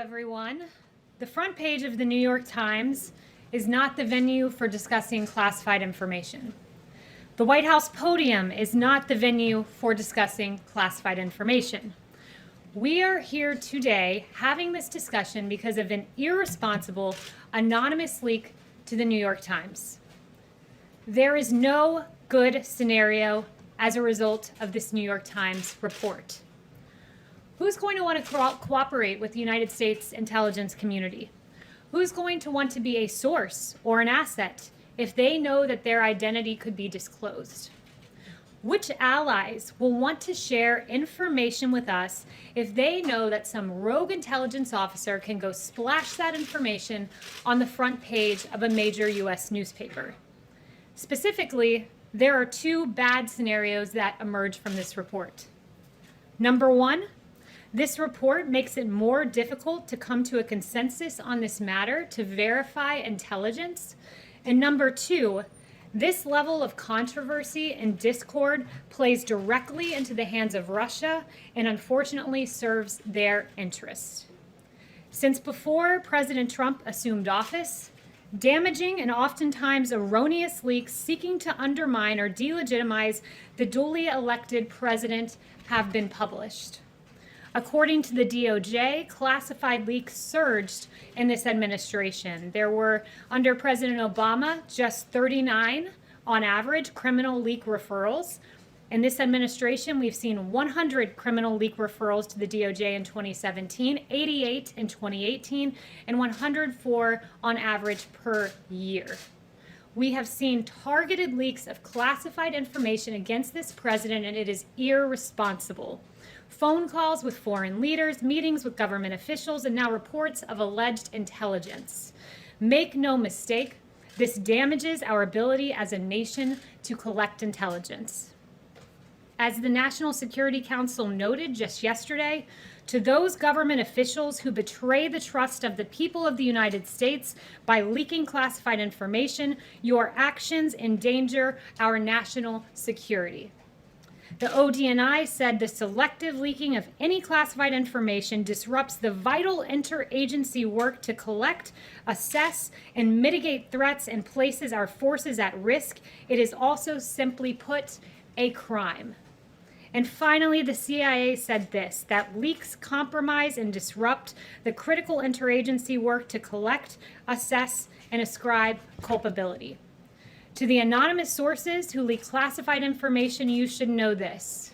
everyone. The front page of the New York Times is not the venue for discussing classified information. The White House podium is not the venue for discussing classified information. We are here today having this discussion because of an irresponsible, anonymous leak to the New York Times. There is no good scenario as a result of this New York Times report. Who's going to want to cooperate with the United States intelligence community? Who's going to want to be a source or an asset if they know that their identity could be disclosed? Which allies will want to share information with us if they know that some rogue intelligence officer can go splash that information on the front page of a major US newspaper? Specifically, there are two bad scenarios that emerge from this report. Number one, this report makes it more difficult to come to a consensus on this matter to verify intelligence. And number two, this level of controversy and discord plays directly into the hands of Russia and unfortunately serves their interests. Since before President Trump assumed office, damaging and oftentimes erroneous leaks seeking to undermine or delegitimize the duly elected president have been published. According to the DOJ, classified leaks surged in this administration. There were, under President Obama, just 39 on average criminal leak referrals. In this administration, we've seen 100 criminal leak referrals to the DOJ in 2017, 88 in 2018, and 104 on average per year. We have seen targeted leaks of classified information against this president, and it is irresponsible. Phone calls with foreign leaders, meetings with government officials, and now reports of alleged intelligence. Make no mistake, this damages our ability as a nation to collect intelligence. As the National Security Council noted just yesterday, to those government officials who betray the trust of the people of the United States by leaking classified information, your actions endanger our national security. The ODNI said the selective leaking of any classified information disrupts the vital interagency work to collect, assess, and mitigate threats and places our forces at risk. It is also, simply put, a crime. And finally, the CIA said this, that leaks compromise and disrupt the critical interagency work to collect, assess, and ascribe culpability. To the anonymous sources who leak classified information, you should know this.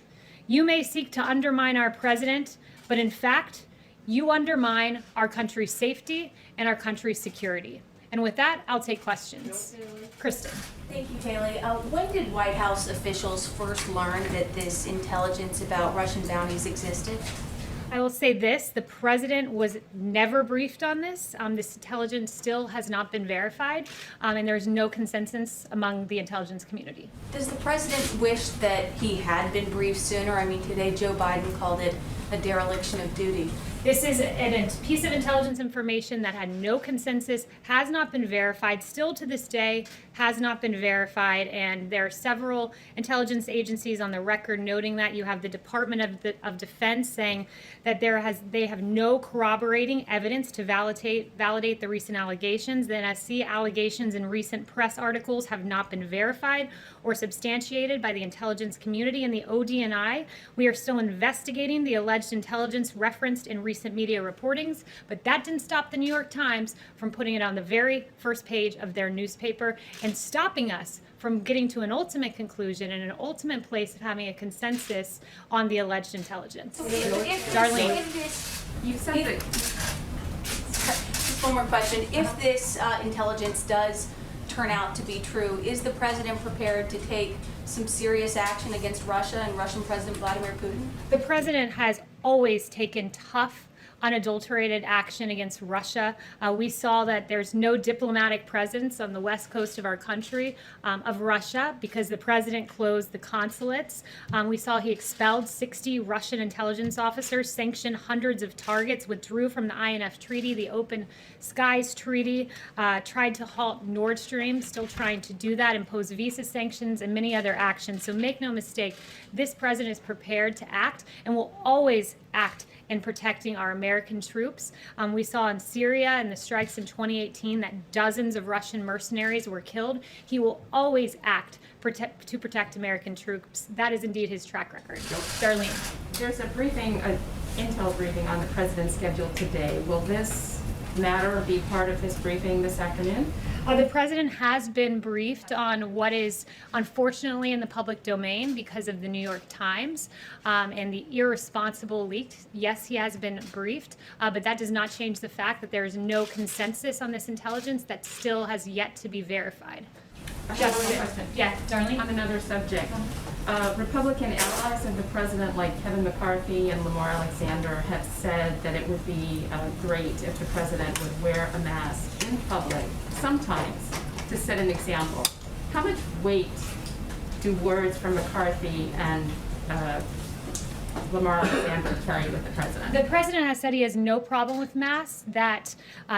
You may seek to undermine our president, but in fact, you undermine our country's safety and our country's security. And with that, I'll take questions. Kristen. Thank you, Kayleigh. When did White House officials first learn that this intelligence about Russian bounties existed? I will say this, the president was never briefed on this. This intelligence still has not been verified, and there's no consensus among the intelligence community. Does the president wish that he had been briefed sooner? I mean, today Joe Biden called it a dereliction of duty. This is a piece of intelligence information that had no consensus, has not been verified, still to this day has not been verified, and there are several intelligence agencies on the record noting that. You have the Department of Defense saying that they have no corroborating evidence to validate the recent allegations. The NSC allegations in recent press articles have not been verified or substantiated by the intelligence community. And the ODNI, we are still investigating the alleged intelligence referenced in recent media reportings, but that didn't stop the New York Times from putting it on the very first page of their newspaper and stopping us from getting to an ultimate conclusion and an ultimate place of having a consensus on the alleged intelligence. Darlene. Just one more question. If this intelligence does turn out to be true, is the president prepared to take some serious action against Russia and Russian President Vladimir Putin? The president has always taken tough, unadulterated action against Russia. We saw that there's no diplomatic presence on the west coast of our country of Russia because the president closed the consulates. We saw he expelled 60 Russian intelligence officers, sanctioned hundreds of targets, withdrew from the INF Treaty, the Open Skies Treaty, tried to halt Nord Stream, still trying to do that, impose visa sanctions, and many other actions. So make no mistake, this president is prepared to act and will always act in protecting our American troops. We saw in Syria and the strikes in 2018 that dozens of Russian mercenaries were killed. He will always act to protect American troops. That is indeed his track record. Darlene. There's a briefing, an intel briefing on the president's schedule today. Will this matter be part of his briefing this afternoon? The president has been briefed on what is unfortunately in the public domain because of the New York Times and the irresponsible leak. Yes, he has been briefed, but that does not change the fact that there is no consensus on this intelligence that still has yet to be verified. Yeah, Darlene? On another subject, Republican allies of the president like Kevin McCarthy and Lamar Alexander have said that it would be great if the president would wear a mask in public sometimes to set an example. How much weight do words from McCarthy and Lamar Alexander carry with the president? The president has said he has no problem with masks, that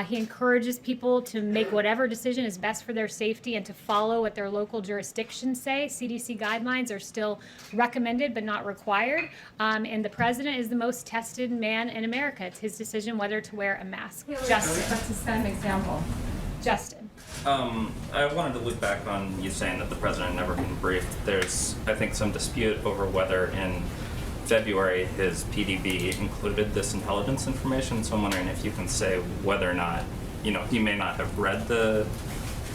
he encourages people to make whatever decision is best for their safety and to follow what their local jurisdictions say. CDC guidelines are still recommended but not required. And the president is the most tested man in America. It's his decision whether to wear a mask. Justin. Let's just set an example. Justin. I wanted to loop back on you saying that the president never been briefed. There's, I think, some dispute over whether in February his PDB included this intelligence information, so I'm wondering if you can say whether or not, you know, he may not have read the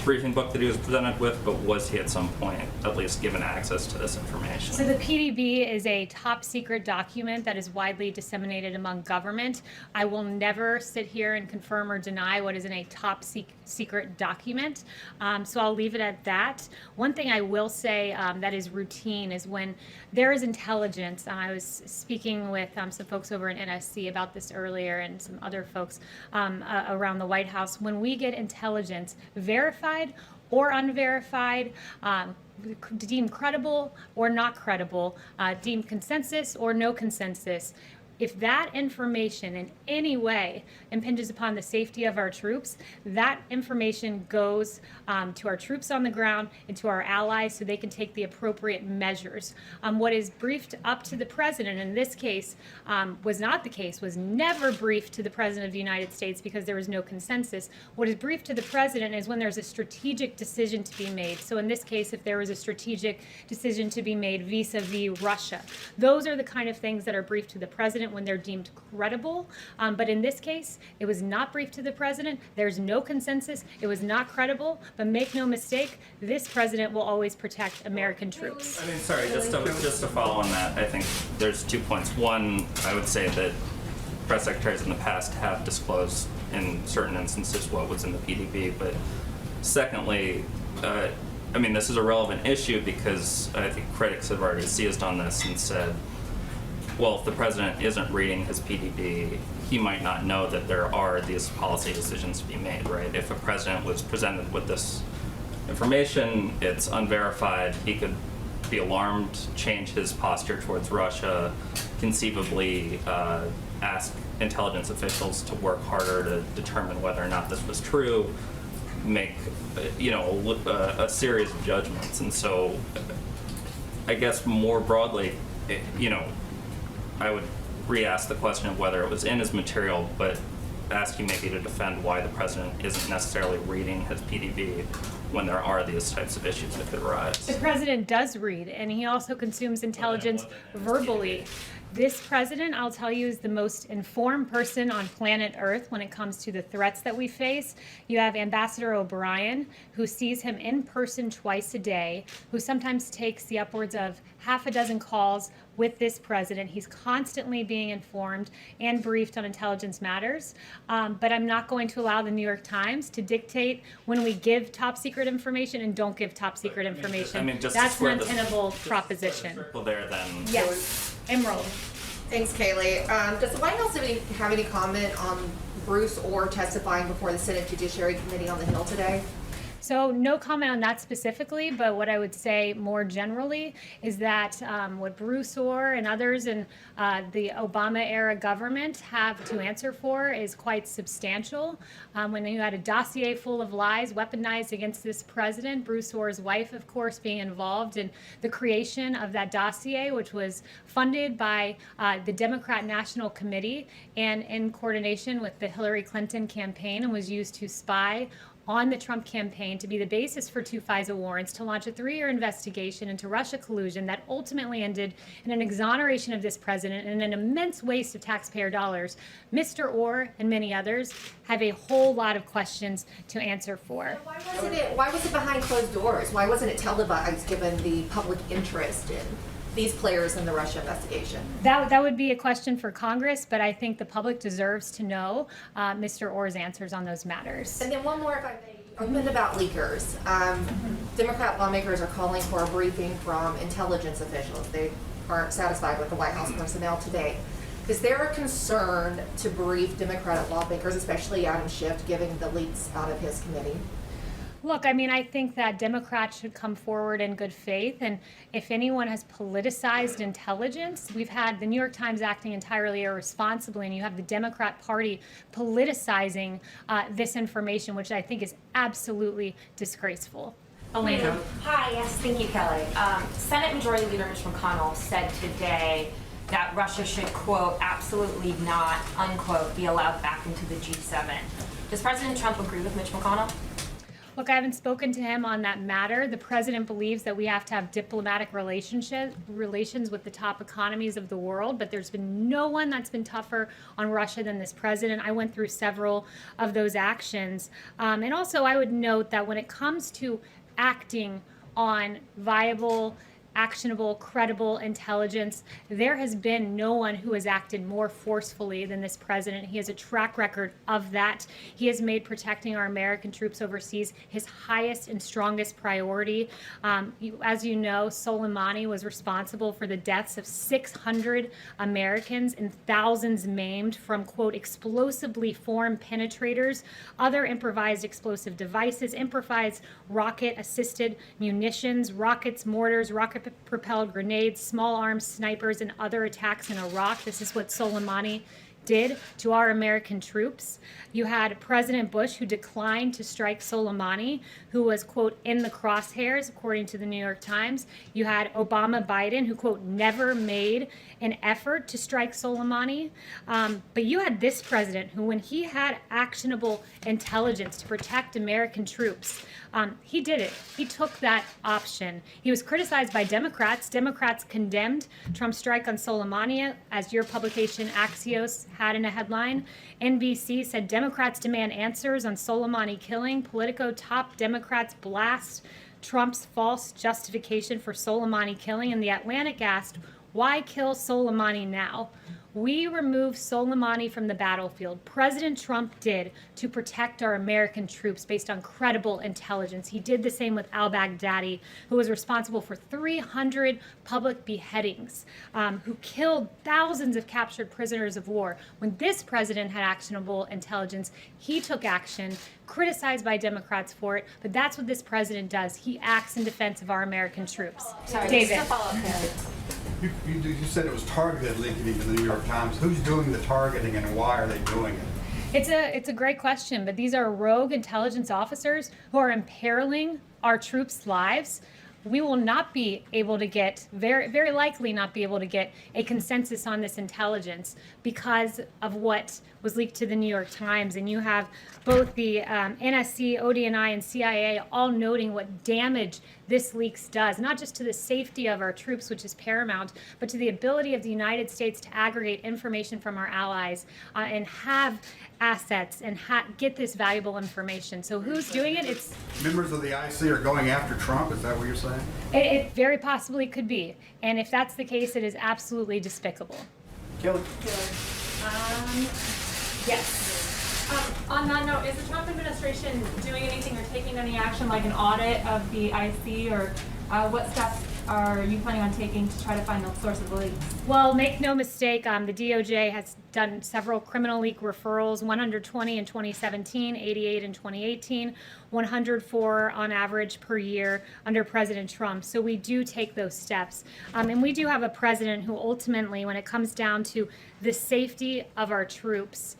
briefing book that he was presented with, but was he at some point at least given access to this information? So the PDB is a top secret document that is widely disseminated among government. I will never sit here and confirm or deny what is in a top secret document. So I'll leave it at that. One thing I will say that is routine is when there is intelligence. I was speaking with some folks over in NSC about this earlier and some other folks around the White House. When we get intelligence verified or unverified, deemed credible or not credible, deemed consensus or no consensus, if that information in any way impinges upon the safety of our troops, that information goes to our troops on the ground and to our allies so they can take the appropriate measures. What is briefed up to the president in this case was not the case, was never briefed to the president of the United States because there was no consensus. What is briefed to the president is when there's a strategic decision to be made. So in this case, if there was a strategic decision to be made vis-a-vis Russia, those are the kind of things that are briefed to the president when they're deemed credible. But in this case, it was not briefed to the president. There's no consensus. It was not credible. But make no mistake, this president will always protect American troops. I mean, sorry, just to follow on that, I think there's 2 points. One, I would say that press secretaries in the past have disclosed in certain instances what was in the PDB, but secondly, I mean, this is a relevant issue because I think critics have already seized on this and said, well, if the president isn't reading his PDB, he might not know that there are these policy decisions to be made, right? If a president was presented with this information, it's unverified, he could be alarmed, change his posture towards Russia, conceivably ask intelligence officials to work harder to determine whether or not this was true, make, you know, a series of judgments. And so I guess more broadly, you know, I would re-ask the question of whether it was in his material, but ask you maybe to defend why the president isn't necessarily reading his PDB when there are these types of issues that could arise. The president does read, and he also consumes intelligence verbally. This president, I'll tell you, is the most informed person on planet Earth when it comes to the threats that we face. You have Ambassador O'Brien, who sees him in person twice a day, who sometimes takes the upwards of half a dozen calls with this president. He's constantly being informed and briefed on intelligence matters. But I'm not going to allow the New York Times to dictate when we give top secret information and don't give top secret information. That's an untenable proposition. Well, there then. Yes. Emerald. Thanks, Kayleigh. Does the White House have any comment on Bruce Orr testifying before the Senate Judiciary Committee on the Hill today? So no comment on that specifically, but what I would say more generally is that what Bruce Orr and others in the Obama-era government have to answer for is quite substantial. When you had a dossier full of lies weaponized against this president, Bruce Orr's wife, of course, being involved in the creation of that dossier, which was funded by the Democrat National Committee and in coordination with the Hillary Clinton campaign, and was used to spy on the Trump campaign to be the basis for 2 FISA warrants to launch a 3-year investigation into Russia collusion that ultimately ended in an exoneration of this president and an immense waste of taxpayer dollars. Mr. Orr and many others have a whole lot of questions to answer for. Why was it behind closed doors? Why wasn't it televised given the public interest in these players in the Russia investigation? That would be a question for Congress, but I think the public deserves to know Mr. Orr's answers on those matters. And then one more, if I may, open about leakers. Democrat lawmakers are calling for a briefing from intelligence officials. They aren't satisfied with the White House personnel today. Is there a concern to brief Democratic lawmakers, especially Adam Schiff, giving the leaks out of his committee? Look, I mean, I think that Democrats should come forward in good faith. And if anyone has politicized intelligence, we've had the New York Times acting entirely irresponsibly, and you have the Democrat Party politicizing this information, which I think is absolutely disgraceful. Elena. Hi, yes, thank you, Kelly. Senate Majority Leader Mitch McConnell said today that Russia should, quote, absolutely not, unquote, be allowed back into the G7. Does President Trump agree with Mitch McConnell? Look, I haven't spoken to him on that matter. The president believes that we have to have diplomatic relations with the top economies of the world, but there's been no one that's been tougher on Russia than this president. I went through several of those actions. And also, I would note that when it comes to acting on viable, actionable, credible intelligence, there has been no one who has acted more forcefully than this president. He has a track record of that. He has made protecting our American troops overseas his highest and strongest priority. As you know, Soleimani was responsible for the deaths of 600 Americans and thousands maimed from, quote, explosively formed penetrators, other improvised explosive devices, improvised rocket-assisted munitions, rockets, mortars, rocket-propelled grenades, small arms, snipers, and other attacks in Iraq. This is what Soleimani did to our American troops. You had President Bush, who declined to strike Soleimani, who was, quote, in the crosshairs, according to the New York Times. You had Obama Biden, who, quote, never made an effort to strike Soleimani. But you had this president, who, when he had actionable intelligence to protect American troops, he did it. He took that option. He was criticized by Democrats. Democrats condemned Trump's strike on Soleimani, as your publication Axios had in a headline. NBC said Democrats demand answers on Soleimani killing. Politico top Democrats blast Trump's false justification for Soleimani killing. And The Atlantic asked, why kill Soleimani now? We removed Soleimani from the battlefield. President Trump did to protect our American troops based on credible intelligence. He did the same with al-Baghdadi, who was responsible for 300 public beheadings, who killed thousands of captured prisoners of war. When this president had actionable intelligence, he took action, criticized by Democrats for it, but that's what this president does. He acts in defense of our American troops. Sorry, David. just a follow-up there. You said it was targeted leaking in the New York Times. Who's doing the targeting and why are they doing it? It's a great question, but these are rogue intelligence officers who are imperiling our troops' lives. We will not be able to get, very likely not be able to get a consensus on this intelligence because of what was leaked to the New York Times. And you have both the NSC, ODNI, and CIA all noting what damage this leaks does, not just to the safety of our troops, which is paramount, but to the ability of the United States to aggregate information from our allies and have assets and get this valuable information. So who's doing it? It's Members of the IC are going after Trump, is that what you're saying? It very possibly could be. And if that's the case, it is absolutely despicable. Kelly? Yes. On that note, is the Trump administration doing anything or taking any action like an audit of the IC, or what steps are you planning on taking to try to find the source of the leaks? Well, make no mistake, the DOJ has done several criminal leak referrals, 120 in 2017, 88 in 2018, 104 on average per year under President Trump. So we do take those steps. And we do have a president who ultimately, when it comes down to the safety of our troops,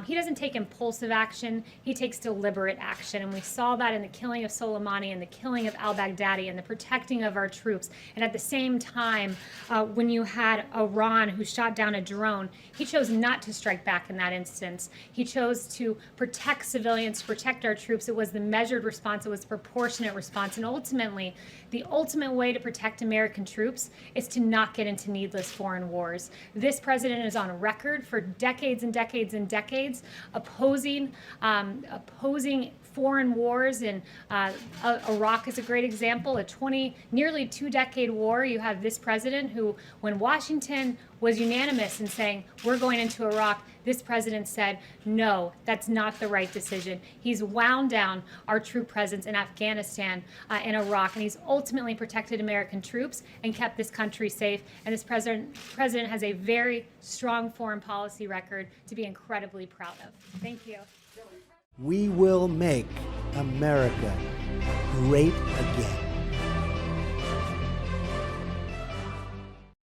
he doesn't take impulsive action, he takes deliberate action. And we saw that in the killing of Soleimani and the killing of al-Baghdadi and the protecting of our troops. And at the same time, when you had Iran who shot down a drone, he chose not to strike back in that instance. He chose to protect civilians, to protect our troops. It was the measured response, it was the proportionate response. And ultimately, the ultimate way to protect American troops is to not get into needless foreign wars. This president is on record for decades and decades and decades opposing foreign wars. And Iraq is a great example, nearly 2-decade war. You have this president who, when Washington was unanimous in saying, we're going into Iraq, this president said, no, that's not the right decision. He's wound down our troop presence in Afghanistan and Iraq, and he's ultimately protected American troops and kept this country safe. And this president has a very strong foreign policy record to be incredibly proud of. Thank you. We will make America great again.